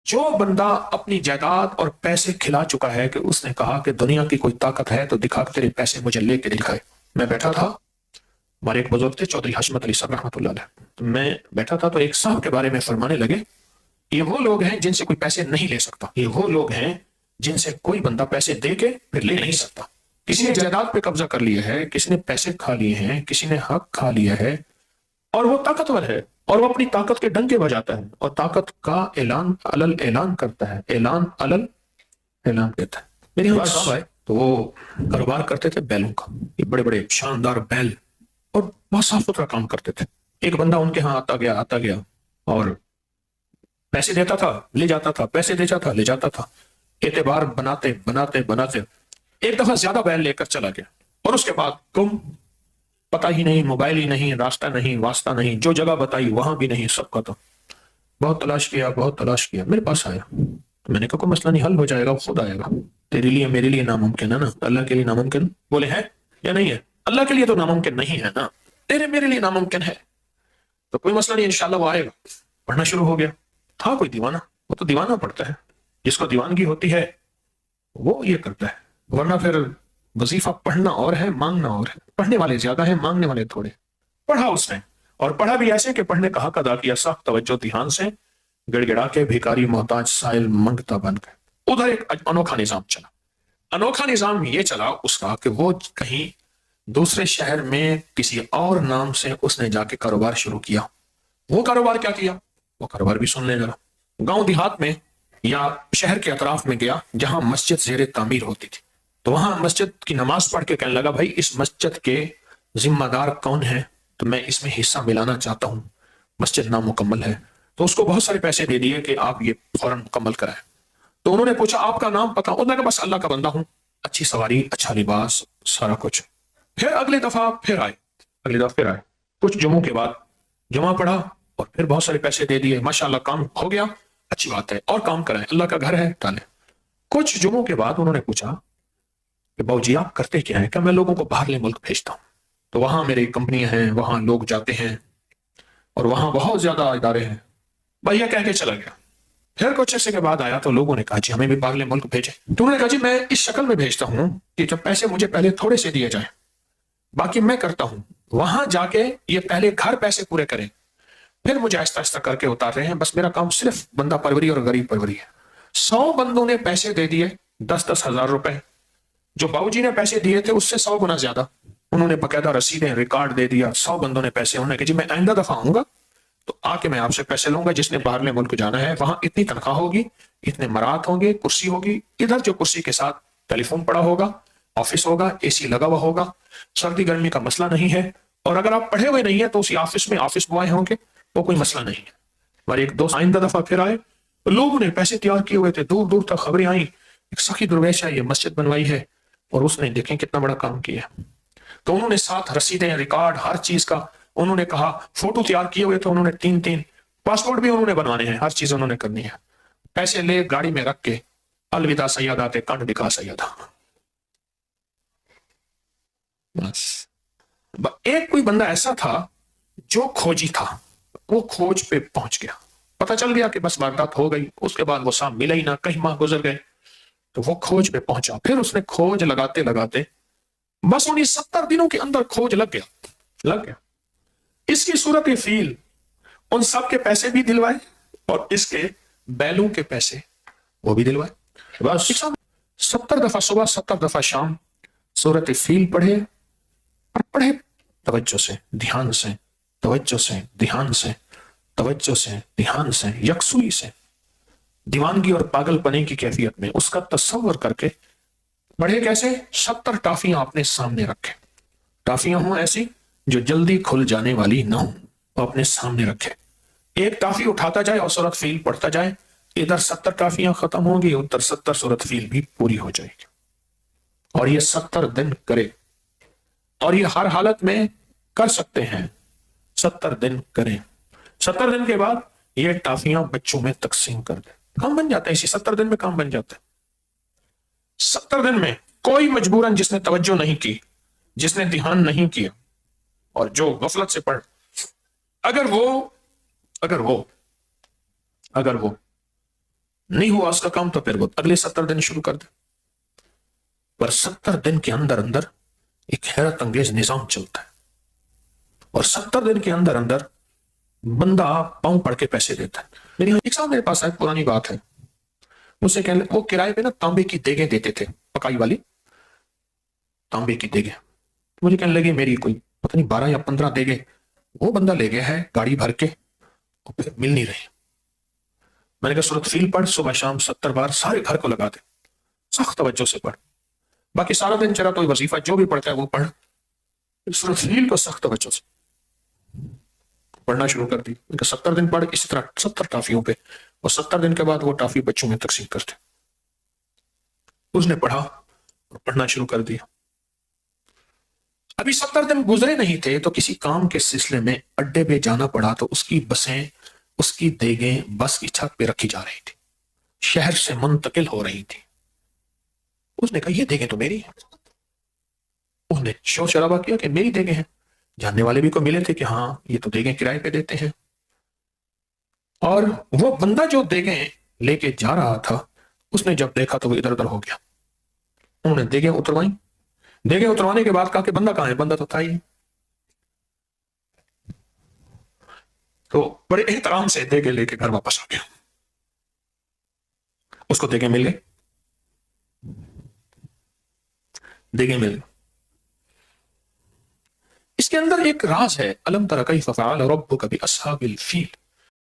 جو بندہ اپنی جائیداد اور پیسے کھلا چکا ہے کہ اس نے کہا کہ دنیا کی کوئی طاقت ہے تو دکھا تیرے پیسے مجھے لے کے دکھائے. میں بیٹھا تھا، ہمارے ایک بزرگ تھے چودھری حشمت علی صاحب رحمۃ اللہ علیہ، تو میں بیٹھا تھا تو ایک صاحب کے بارے میں فرمانے لگے، یہ وہ لوگ ہیں جن سے کوئی پیسے نہیں لے سکتا، یہ وہ لوگ ہیں جن سے کوئی بندہ پیسے دے کے پھر لے نہیں سکتا. کسی نے جائیداد پہ قبضہ کر لیا ہے، کسی نے پیسے کھا لیے ہیں، کسی نے حق کھا لیا ہے، اور وہ طاقتور ہے اور وہ اپنی طاقت کے ڈنکے بجاتا ہے اور طاقت کا اعلان علل اعلان کرتا ہے، اعلان علل اعلان کہتا ہے. میرے یہاں صاحب آئے تو وہ کاروبار کرتے تھے بیلوں کا، یہ بڑے بڑے شاندار بیل، اور بہت صاف ستھرا کام کرتے تھے. ایک بندہ ان کے ہاں آتا گیا اور پیسے دیتا تھا لے جاتا تھا، پیسے دیتا تھا لے جاتا تھا. اعتبار بناتے بناتے بناتے ایک دفعہ زیادہ بیل لے کر چلا گیا، اور اس کے بعد گم، پتہ ہی نہیں، موبائل ہی نہیں، راستہ نہیں، واسطہ نہیں، جو جگہ بتائی وہاں بھی نہیں، سب ختم. بہت تلاش کیا، بہت تلاش کیا، میرے پاس آیا. تو میں نے کہا کوئی مسئلہ نہیں، حل ہو جائے گا، وہ خود آئے گا. تیرے لیے میرے لیے ناممکن ہے نا، اللہ کے لیے ناممکن بولے ہے یا نہیں ہے؟ اللہ کے لیے تو ناممکن نہیں ہے نا، تیرے میرے لیے ناممکن ہے. تو کوئی مسئلہ نہیں، انشاءاللہ وہ آئے گا. پڑھنا شروع ہو گیا. تھا کوئی دیوانہ، وہ تو دیوانہ پڑھتا ہے، جس کو دیوانگی ہوتی ہے وہ یہ کرتا ہے، ورنہ پھر وظیفہ پڑھنا اور ہے، مانگنا اور ہے. پڑھنے والے زیادہ ہیں، مانگنے والے تھوڑے. پڑھا اس نے، اور پڑھا بھی ایسے کہ پڑھنے کا حق ادا کیا، سخت توجہ دھیان سے، گڑ گڑا کے بھیکاری محتاج سائل منگتا بن گئے. ادھر ایک انوکھا نظام چلا. انوکھا نظام یہ چلا اس کا کہ وہ کہیں دوسرے شہر میں کسی اور نام سے اس نے جا کے کاروبار شروع کیا. وہ کاروبار کیا کیا؟ وہ کاروبار بھی سن لے ذرا. گاؤں دیہات میں یا شہر کے اطراف میں گیا جہاں مسجد زیر تعمیر ہوتی تھی، تو وہاں مسجد کی نماز پڑھ کے کہنے لگا بھائی اس مسجد کے ذمہ دار کون ہے تو میں اس میں حصہ ملانا چاہتا ہوں، مسجد نامکمل ہے. تو اس کو بہت سارے پیسے دے دیے کہ آپ یہ فوراً مکمل کرائیں. تو انہوں نے پوچھا آپ کا نام پتا؟ انہوں نے کہا بس اللہ کا بندہ ہوں، اچھی سواری، اچھا لباس، سارا کچھ. پھر اگلی دفعہ پھر آئے، اگلی دفعہ پھر آئے، کچھ جمعوں کے بعد جمعہ پڑھا اور پھر بہت سارے پیسے دے دیے. ماشاءاللہ کام ہو گیا، اچھی بات ہے، اور کام کرائیں، اللہ کا گھر ہے، ڈالیں. کچھ جمعوں کے بعد انہوں نے پوچھا کہ باؤ جی آپ کرتے کیا ہیں؟ کہ میں لوگوں کو باہر ملک بھیجتا ہوں، تو وہاں میری کمپنیاں ہیں، وہاں لوگ جاتے ہیں اور وہاں بہت زیادہ ادارے ہیں. بھائی یہ کہہ کے چلا گیا. پھر کچھ عرصے کے بعد آیا تو لوگوں نے کہا جی ہمیں بھی باہر ملک بھیجے. تو انہوں نے کہا جی میں اس شکل میں بھیجتا ہوں کہ جب پیسے مجھے پہلے تھوڑے سے دیے جائیں، باقی میں کرتا ہوں، وہاں جا کے یہ پہلے گھر پیسے پورے کریں، پھر مجھے آہستہ آہستہ کر کے اتار رہے ہیں، بس میرا کام صرف بندہ پروری اور غریب پروری ہے. 100 بندوں نے پیسے دے دیے، 10,000 روپے. جو باؤ جی نے پیسے دیے تھے اس سے 100 گنا زیادہ. انہوں نے باقاعدہ رسیدیں ریکارڈ دے دیا. 100 بندوں نے پیسے، انہوں نے کہا جی میں آئندہ دفعہ آؤں گا تو آ کے میں آپ سے پیسے لوں گا، جس نے باہر ملک جانا ہے وہاں اتنی تنخواہ ہوگی، اتنے مرات ہوں گے، کرسی ہوگی، ادھر جو کرسی کے ساتھ ٹیلی فون پڑا ہوگا، آفس ہوگا، اے سی لگا ہوا ہوگا، سردی گرمی کا مسئلہ نہیں ہے. اور اگر آپ پڑھے ہوئے نہیں ہیں تو اسی آفس میں آفس بوائے ہوں گے، وہ کوئی مسئلہ نہیں ہے. ہمارے ایک دوست آئندہ دفعہ پھر آئے، لوگوں نے پیسے تیار کیے ہوئے تھے، دور دور تک خبریں آئیں ایک سخی درویش ہے، یہ مسجد بنوائی ہے، اور اس نے دیکھیں کتنا بڑا کام کیا. تو انہوں نے ساتھ رسیدیں، ریکارڈ، ہر چیز کا انہوں نے کہا. فوٹو تیار کیے ہوئے تو انہوں نے 3 پاسپورٹ بھی انہوں نے بنوانے ہیں، ہر چیز انہوں نے کرنی ہے. پیسے لے گاڑی میں رکھ کے الوداع سیادات کنڈ دکھا سیادہ. بس ایک کوئی بندہ ایسا تھا جو کھوجی تھا، وہ کھوج پہ پہنچ گیا، پتا چل گیا کہ بس واردات ہو گئی. اس کے بعد وہ سام ملا ہی نہ، کئی ماہ گزر گئے تو وہ کھوج پہ پہنچا. پھر اس نے کھوج لگاتے لگاتے بس انہیں 70 دنوں کے اندر کھوج لگ گیا. اس کی صورت فیل ان سب کے پیسے بھی دلوائے اور اس کے بیلوں کے پیسے وہ بھی دلوائے. بس 70 دفعہ صبح، 70 دفعہ شام صورت فیل پڑھے، اور پڑھے توجہ سے، دھیان سے، توجہ سے، دھیان سے، توجہ سے، دھیان سے، یکسوئی سے، دیوانگی اور پاگل پنے کی کیفیت میں اس کا تصور کر کے پڑھے. کیسے؟ 70 ٹافیاں اپنے سامنے رکھے. ٹافیاں ہوں ایسی جو جلدی کھل جانے والی نہ ہوں، وہ اپنے سامنے رکھے. ایک ٹافی اٹھاتا جائے اور سورت فیل پڑھتا جائے، ادھر 70 ٹافیاں ختم ہوں گی، ادھر 70 سورت فیل بھی پوری ہو جائے گی. اور یہ 70 دن کرے، اور یہ ہر حالت میں کر سکتے ہیں. 70 دن کریں، 70 دن کے بعد یہ ٹافیاں بچوں میں تقسیم کر دیں. کام بن جاتا ہے، اسی 70 دن میں کام بن جاتا ہے. 70 دن میں کوئی مجبوراً جس نے توجہ نہیں کی، جس نے دھیان نہیں کیا، اور جو غفلت سے پڑھ، اگر وہ نہیں ہوا اس کا کام تو پھر وہ اگلے 70 دن شروع کر دے. پر 70 دن کے اندر اندر ایک حیرت انگیز نظام چلتا ہے، اور 70 دن کے اندر اندر بندہ پاؤں پڑ کے پیسے دیتا ہے. میری ایک صاحب میرے پاس ایک پرانی بات ہے، مجھ سے کہنے وہ کرائے پہ نا تانبے کی دیگیں دیتے تھے، پکائی والی تانبے کی دیگیں. مجھے کہنے لگی میری کوئی پتہ نہیں 12 یا 15 دیگیں وہ بندہ لے گیا ہے گاڑی بھر کے، اور پھر مل نہیں رہی. میں نے کہا سورۃ فیل پڑھ صبح شام 70 بار، سارے گھر کو لگا دے، سخت توجہ سے پڑھ. باقی سارا دن چلا تو وظیفہ جو بھی پڑھتا ہے وہ پڑھ، سورۃ فیل کو سخت توجہ سے پڑھنا شروع کر دی. 70 دن پڑھ اسی طرح 70 ٹافیوں پہ، اور 70 دن کے بعد وہ ٹافی بچوں میں تقسیم کرتے. اس نے پڑھا اور پڑھنا شروع کر دیا. ابھی 70 دن گزرے نہیں تھے تو کسی کام کے سلسلے میں اڈے پہ جانا پڑا، تو اس کی بسیں، اس کی دیگیں بس کی چھت پہ رکھی جا رہی تھی، شہر سے منتقل ہو رہی تھی. اس نے کہا یہ دیگیں تو میری ہیں. اس نے شور شرابہ کیا کہ میری دیگیں ہیں. جاننے والے بھی کو ملے تھے کہ ہاں یہ تو دیگیں کرائے پہ دیتے ہیں. اور وہ بندہ جو دیگیں لے کے جا رہا تھا، اس نے جب دیکھا تو وہ ادھر ادھر ہو گیا. انہوں نے دیگیں اتروائیں. دیگیں اتروانے کے بعد کہا کہ بندہ کہاں ہے؟ بندہ تو تھا ہی. تو بڑے احترام سے دیگیں لے کے گھر واپس آ گیا. اس کو دیگیں مل گئی، دیگیں مل گئی. اس کے اندر ایک راز ہے، الم تر کیف فعل ربک باصحاب الفیل.